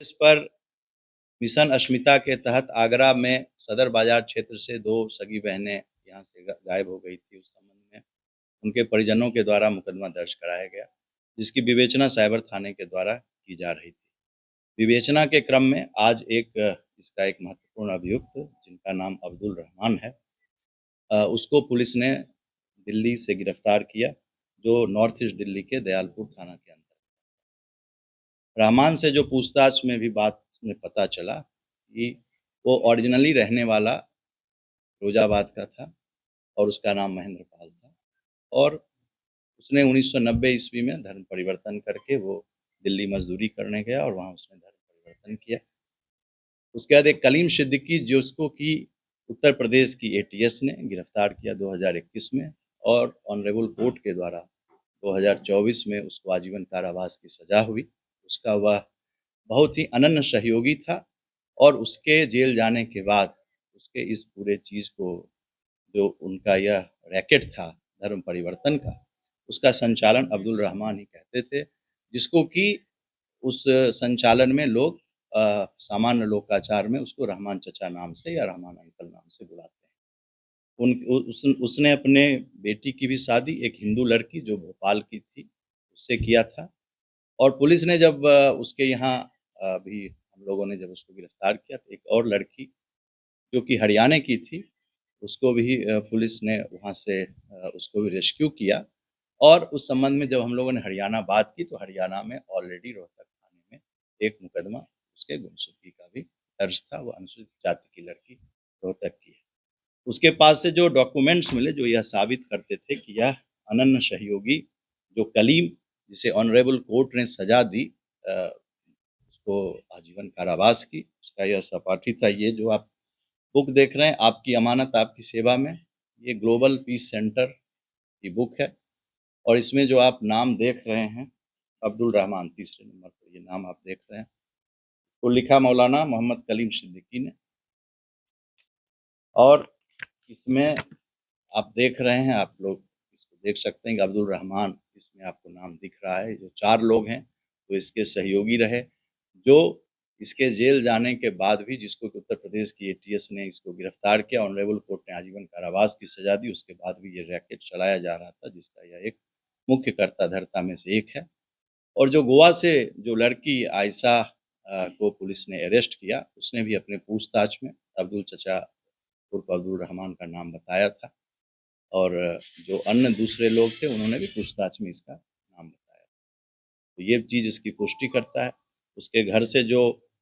इस पर मिशन अस्मिता के तहत आगरा में सदर बाज़ार क्षेत्र से 2 सगी बहनें यहाँ से गायब हो गई थी। उस संबंध में उनके परिजनों के द्वारा मुकदमा दर्ज कराया गया, जिसकी विवेचना साइबर थाने के द्वारा की जा रही थी। विवेचना के क्रम में आज इसका एक महत्वपूर्ण अभियुक्त, जिनका नाम अब्दुल रहमान है, उसको पुलिस ने दिल्ली से गिरफ्तार किया, जो नॉर्थ ईस्ट दिल्ली के दयालपुर थाना के अंदर। रहमान से जो पूछताछ में भी बात में पता चला कि वो ओरिजिनली रहने वाला फिरोजाबाद का था और उसका नाम महेंद्र पाल था, और उसने 1990 ईस्वी में धर्म परिवर्तन करके वो दिल्ली मजदूरी करने गया और वहाँ उसने धर्म परिवर्तन किया। उसके बाद एक कलीम सिद्दीकी, जिसको कि उत्तर प्रदेश की एटीएस ने गिरफ्तार किया 2021 में, और ऑनरेबल कोर्ट के द्वारा 2024 में उसको आजीवन कारावास की सज़ा हुई। उसका वह बहुत ही अनन्य सहयोगी था, और उसके जेल जाने के बाद उसके इस पूरे चीज़ को, जो उनका यह रैकेट था धर्म परिवर्तन का, उसका संचालन अब्दुल रहमान ही कहते थे, जिसको कि उस संचालन में लोग सामान्य लोकाचार में उसको रहमान चचा नाम से या रहमान अंकल नाम से बुलाते हैं। उसने अपने बेटी की भी शादी एक हिंदू लड़की जो भोपाल की थी, उससे किया था। और पुलिस ने जब उसके यहाँ भी हम लोगों ने जब उसको गिरफ्तार किया, तो एक और लड़की जो कि हरियाणा की थी, उसको भी पुलिस ने वहाँ से उसको भी रेस्क्यू किया। और उस संबंध में जब हम लोगों ने हरियाणा बात की, तो हरियाणा में ऑलरेडी रोहतक थाने में एक मुकदमा उसके गुमशुदगी का भी दर्ज था। वो अनुसूचित जाति की लड़की रोहतक की है। उसके पास से जो डॉक्यूमेंट्स मिले, जो यह साबित करते थे कि यह अनन्य सहयोगी जो कलीम, जिसे ऑनरेबल कोर्ट ने सजा दी उसको आजीवन कारावास की, उसका यह सहपाठी था। ये जो आप बुक देख रहे हैं, आपकी अमानत आपकी सेवा में, ये ग्लोबल पीस सेंटर की बुक है, और इसमें जो आप नाम देख रहे हैं अब्दुल रहमान, तीसरे नंबर पर ये नाम आप देख रहे हैं, तो लिखा मौलाना मोहम्मद कलीम सिद्दीकी ने। और इसमें आप देख रहे हैं, आप लोग इसको देख सकते हैं कि अब्दुल रहमान, इसमें आपको नाम दिख रहा है। जो 4 लोग हैं वो इसके सहयोगी रहे, जो इसके जेल जाने के बाद भी, जिसको कि उत्तर प्रदेश की एटीएस ने इसको गिरफ्तार किया, ऑनरेबल कोर्ट ने आजीवन कारावास की सजा दी, उसके बाद भी ये रैकेट चलाया जा रहा था, जिसका यह एक मुख्य कर्ता-धर्ता में से एक है। और जो गोवा से जो लड़की आयशा को पुलिस ने अरेस्ट किया, उसने भी अपने पूछताछ में अब्दुल चचा उर्फ अब्दुल रहमान का नाम बताया था, और जो अन्य दूसरे लोग थे उन्होंने भी पूछताछ में इसका नाम बताया। तो ये चीज़ इसकी पुष्टि करता है। उसके घर से जो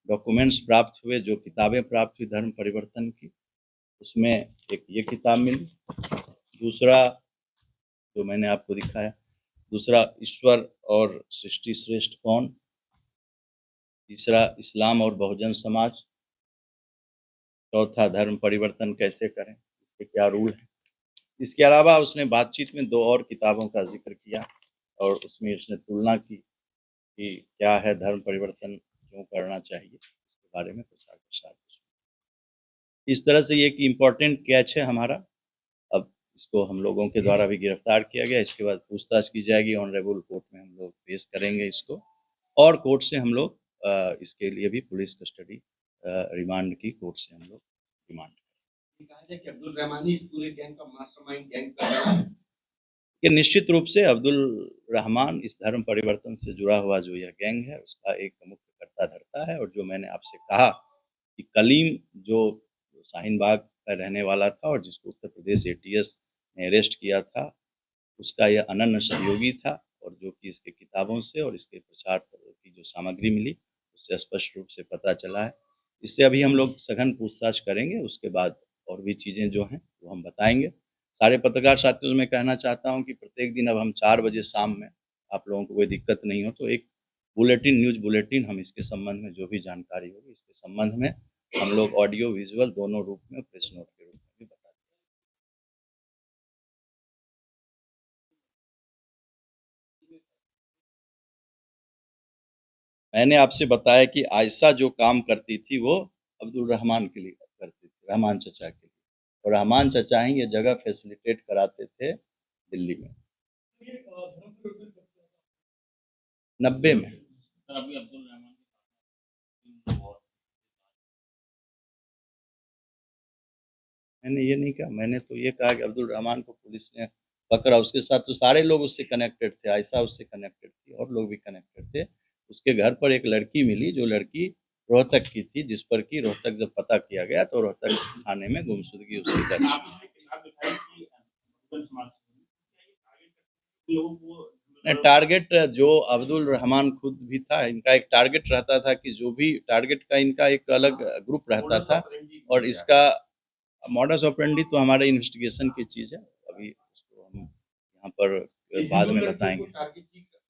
डॉक्यूमेंट्स प्राप्त हुए, जो किताबें प्राप्त हुई धर्म परिवर्तन की, उसमें एक ये किताब मिली, दूसरा जो मैंने आपको दिखाया, दूसरा ईश्वर और सृष्टि श्रेष्ठ कौन, तीसरा इस्लाम और बहुजन समाज, चौथा धर्म परिवर्तन कैसे करें, इसके क्या रूल हैं। इसके अलावा उसने बातचीत में 2 और किताबों का ज़िक्र किया, और उसमें उसने तुलना की कि क्या है धर्म परिवर्तन, क्यों करना चाहिए, इसके बारे में प्रचार-प्रसार। इस तरह से ये एक इम्पोर्टेंट कैच है हमारा। अब इसको हम लोगों के द्वारा भी गिरफ्तार किया गया, इसके बाद पूछताछ की जाएगी, ऑनरेबल कोर्ट में हम लोग पेश करेंगे इसको, और कोर्ट से हम लोग इसके लिए भी पुलिस कस्टडी रिमांड की कोर्ट से हम लोग डिमांड कहा कि अब्दुल रहमानी इस पूरे गैंग का मास्टरमाइंड गैंग का है। कि निश्चित रूप से अब्दुल रहमान इस धर्म परिवर्तन से जुड़ा हुआ जो यह गैंग है, उसका एक मुख्य कर्ता-धर्ता है। और जो मैंने आपसे कहा कि कलीम जो शाहीन बाग का रहने वाला था और जिसको उत्तर प्रदेश एटीएस ने अरेस्ट किया था, उसका यह अनन्य सहयोगी था, और जो कि इसके किताबों से और इसके प्रचार की जो सामग्री मिली, उससे स्पष्ट रूप से पता चला है। इससे अभी हम लोग सघन पूछताछ करेंगे, उसके बाद और भी चीज़ें जो हैं वो हम बताएँगे। सारे पत्रकार साथियों से मैं कहना चाहता हूँ कि प्रत्येक दिन अब हम 4 बजे शाम में, आप लोगों को कोई दिक्कत नहीं हो तो एक बुलेटिन, न्यूज़ बुलेटिन, हम इसके संबंध में जो भी जानकारी होगी इसके संबंध में हम लोग ऑडियो विजुअल दोनों रूप में, प्रेस नोट के रूप में भी बता देंगे। मैंने आपसे बताया कि आयशा जो काम करती थी वो अब्दुल रहमान के लिए करती थी, रहमान चचा के लिए, और रहमान चचा ही ये जगह फैसिलिटेट कराते थे दिल्ली में। 90 में। मैंने ये नहीं कहा, मैंने तो ये कहा कि अब्दुल रहमान को पुलिस ने पकड़ा, उसके साथ तो सारे लोग उससे कनेक्टेड थे, आयशा उससे कनेक्टेड थी और लोग भी कनेक्टेड थे। उसके घर पर एक लड़की मिली, जो लड़की रोहतक की थी, जिस पर कि रोहतक जब पता किया गया तो रोहतक थाने में गुमशुदगी उसकी दर्ज हुई। टारगेट जो अब्दुल रहमान खुद भी था, इनका एक टारगेट रहता था कि जो भी टारगेट का इनका एक अलग ग्रुप रहता था और इसका मॉडस ऑपरेंडी तो हमारे इन्वेस्टिगेशन की चीज़ है, अभी उसको हम यहाँ पर बाद में बताएँगे।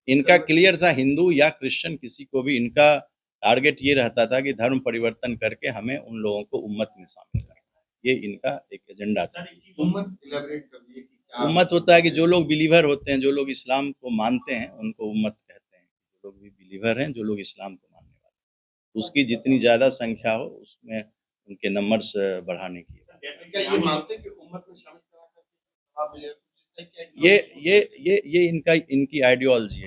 इनका क्लियर था, हिंदू या क्रिश्चियन किसी को भी इनका टारगेट ये रहता था कि धर्म परिवर्तन करके हमें उन लोगों को उम्मत में शामिल करना है। ये इनका एक एजेंडा था। उम्मत इलैबोरेट कर दीजिए कि क्या उम्मत होता है कि जो लोग बिलीवर होते हैं, जो लोग इस्लाम को मानते हैं, उनको उम्मत कहते हैं। जो लोग भी बिलीवर हैं, जो लोग इस्लाम को मानने वाले हैं। उसकी जितनी ज़्यादा संख्या हो, उसमें उनके नंबर्स बढ़ाने की। क्या ये मानते हैं कि उम्मत में शामिल करा करके जवाब मिलेगा? ये इनका इनकी आइडियोलॉजी है।